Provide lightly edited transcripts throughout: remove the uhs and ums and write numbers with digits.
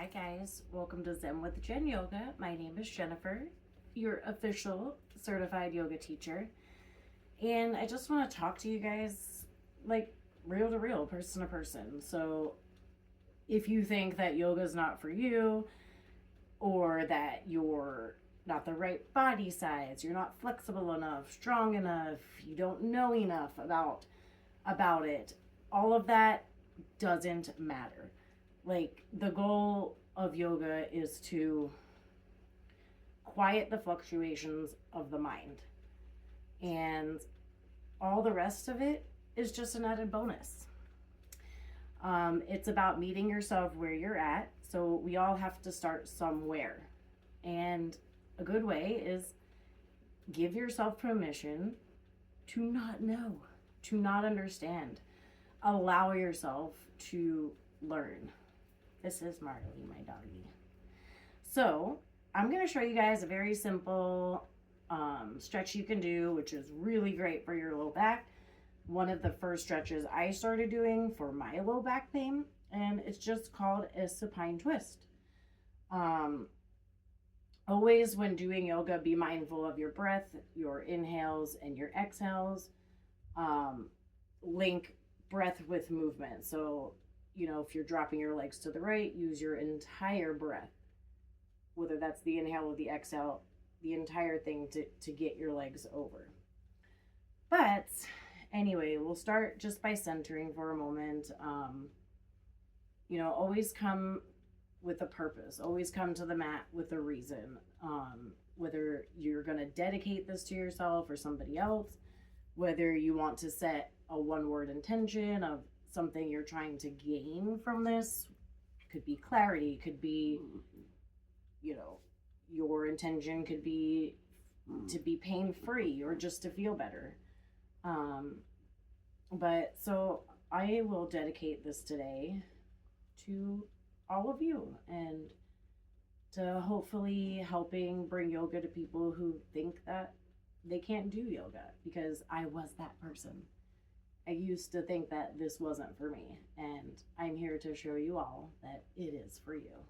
Hi guys, welcome to Zen with Jen Yoga. My name is Jennifer, your official certified yoga teacher. And I just want to talk to you guys like real to real, person to person. So if you think that yoga is not for you, or that you're not the right body size, you're not flexible enough, strong enough, you don't know enough about it, all of that doesn't matter. Like, the goal of yoga is to quiet the fluctuations of the mind, and all the rest of it is just an added bonus. It's about meeting yourself where you're at. So we all have to start somewhere, and a good way is give yourself permission to not know, to not understand. Allow yourself to learn. This is Marley, my doggy. So I'm going to show you guys a very simple stretch you can do, which is really great for your low back. One of the first stretches I started doing for my low back pain, and it's just called a supine twist. Always when doing yoga, be mindful of your breath, your inhales and your exhales. Link breath with movement. So if you're dropping your legs to the right, use your entire breath, whether that's the inhale or the exhale, the entire thing to get your legs over. But anyway, we'll start just by centering for a moment. Always come with a purpose. Always come to the mat with a reason. Whether you're going to dedicate this to yourself or somebody else, whether you want to set a one-word intention of something you're trying to gain from this. Could be clarity, could be, your intention could be to be pain-free or just to feel better. But so I will dedicate this today to all of you, and to hopefully helping bring yoga to people who think that they can't do yoga, because I was that person. I used to think that this wasn't for me, and I'm here to show you all that it is for you.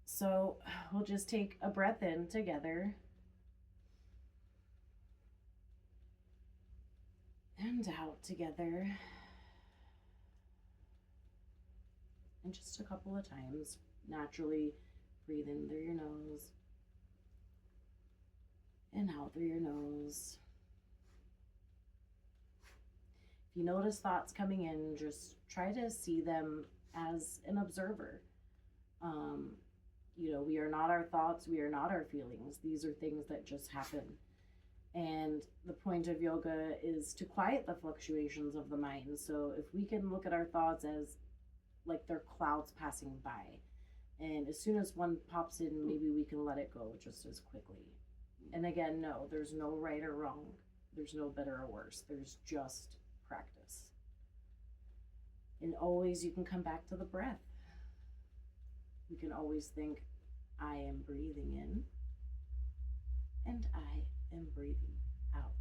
So we'll just take a breath in together and out together, and just a couple of times. Naturally breathe in through your nose and out through your nose. If you notice thoughts coming in, just try to see them as an observer. We are not our thoughts, we are not our feelings. These are things that just happen. And the point of yoga is to quiet the fluctuations of the mind. So if we can look at our thoughts as like they're clouds passing by, and as soon as one pops in, maybe we can let it go just as quickly. And again, no, there's no right or wrong. There's no better or worse. There's just practice. And always you can come back to the breath. You can always think, I am breathing in and I am breathing out.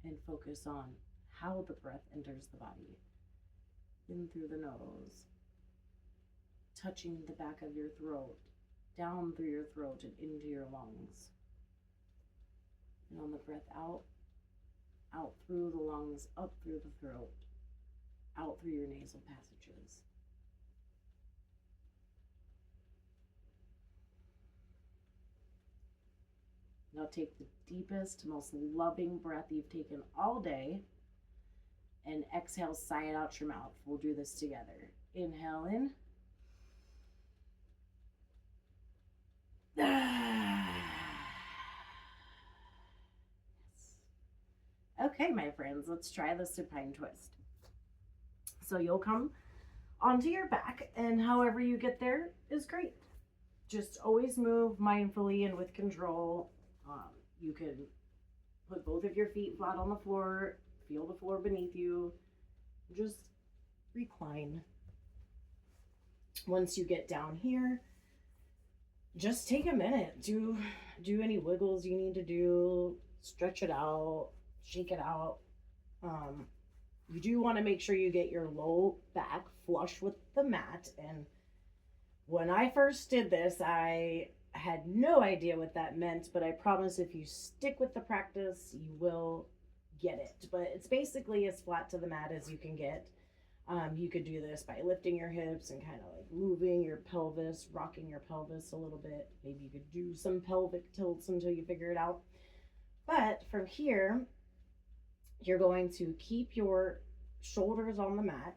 And focus on how the breath enters the body. In through the nose, touching the back of your throat, down through your throat and into your lungs. And on the breath out through the lungs, up through the throat, out through your nasal passages. Now take the deepest, most loving breath you've taken all day, and exhale, sigh it out your mouth. We'll do this together. Inhale in. Okay, my friends, let's try the supine twist. So you'll come onto your back, and however you get there is great. Just always move mindfully and with control. You can put both of your feet flat on the floor, feel the floor beneath you, just recline. Once you get down here, just take a minute. Do any wiggles you need to do, stretch it out, shake it out. You do want to make sure you get your low back flush with the mat, and When I first did this, I had no idea what that meant, but I promise if you stick with the practice, you will get it. But it's basically as flat to the mat as you can get. You could do this by lifting your hips and kind of like moving your pelvis, rocking your pelvis a little bit. Maybe you could do some pelvic tilts until you figure it out. But from here, you're going to keep your shoulders on the mat,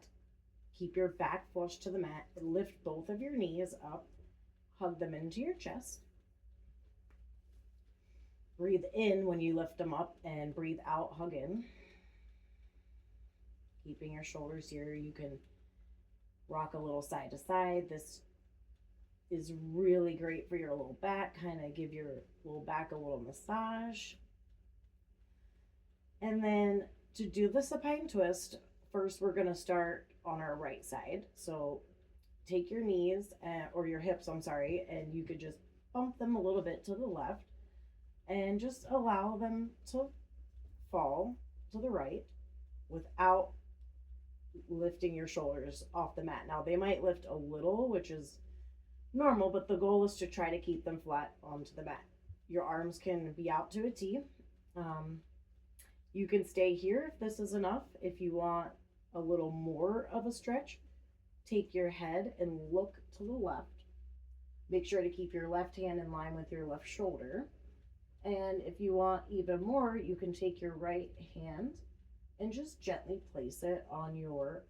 keep your back flush to the mat, and lift both of your knees up, hug them into your chest. Breathe in when you lift them up and breathe out, hug in. Keeping your shoulders here, you can rock a little side to side. This is really great for your low back. Kind of give your low back a little massage. And then to do the supine twist, first we're going to start on our right side. So take your knees or your hips, I'm sorry, and you could just bump them a little bit to the left and just allow them to fall to the right without lifting your shoulders off the mat. Now they might lift a little, which is normal, but the goal is to try to keep them flat onto the mat. Your arms can be out to a T. You can stay here if this is enough. If you want a little more of a stretch, take your head and look to the left. Make sure to keep your left hand in line with your left shoulder. And if you want even more, you can take your right hand and just gently place it on your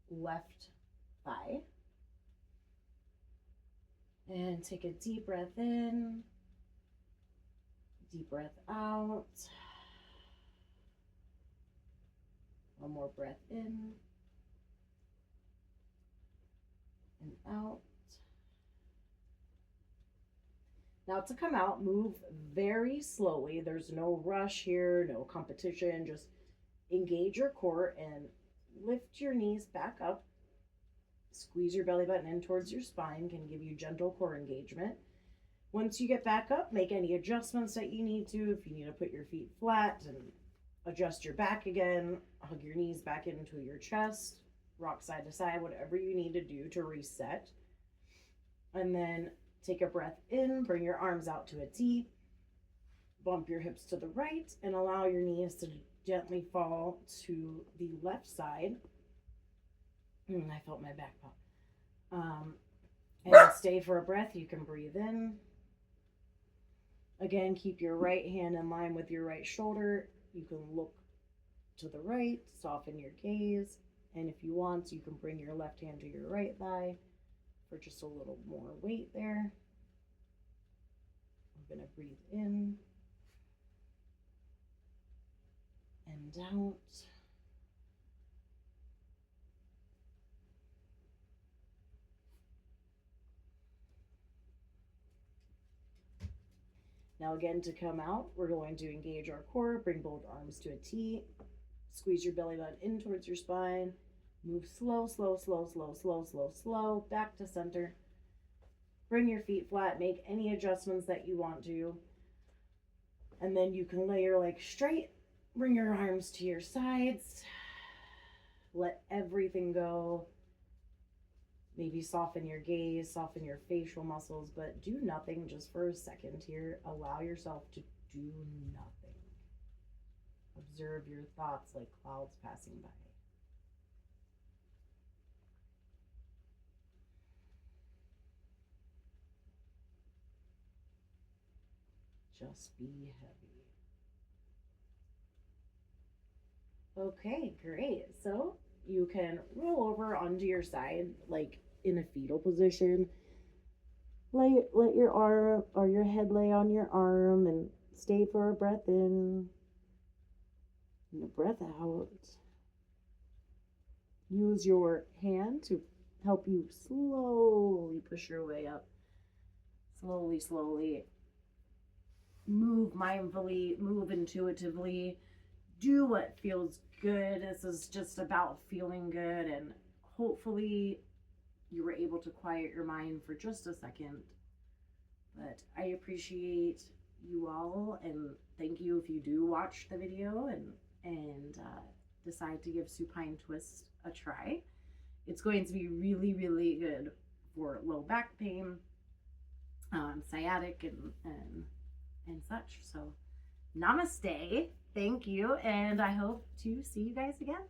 left thigh. And take a deep breath in, deep breath out. One more breath in and out. Now to come out, move very slowly. There's no rush here, no competition. Just engage your core and lift your knees back up. Squeeze your belly button in towards your spine, can give you gentle core engagement. Once you get back up, make any adjustments that you need to. If you need to put your feet flat and adjust your back again, hug your knees back into your chest, rock side to side, whatever you need to do to reset. And then take a breath in, bring your arms out to a T, bump your hips to the right, and allow your knees to gently fall to the left side. I felt my back pop. And stay for a breath. You can breathe in. Again, keep your right hand in line with your right shoulder. You can look to the right, soften your gaze, and if you want, you can bring your left hand to your right thigh for just a little more weight there. I'm going to breathe in and out. Now again, to come out, we're going to engage our core, bring both arms to a T, squeeze your belly button in towards your spine, move slow, slow, slow, slow, slow, slow, slow, back to center. Bring your feet flat, make any adjustments that you want to, and then you can lay your legs straight, bring your arms to your sides, let everything go. Maybe soften your gaze, soften your facial muscles, but do nothing just for a second here. Allow yourself to do nothing. Observe your thoughts like clouds passing by. Just be heavy. Okay, great. So you can roll over onto your side, like in a fetal position. Let your arm or your head lay on your arm and stay for a breath in and a breath out. Use your hand to help you slowly push your way up. Slowly, slowly. Move mindfully, move intuitively. Do what feels good. This is just about feeling good, and hopefully you were able to quiet your mind for just a second. But I appreciate you all, and thank you if you do watch the video and decide to give supine twist a try. It's going to be really, really good for low back pain, sciatic, and such. So namaste. Thank you. And I hope to see you guys again.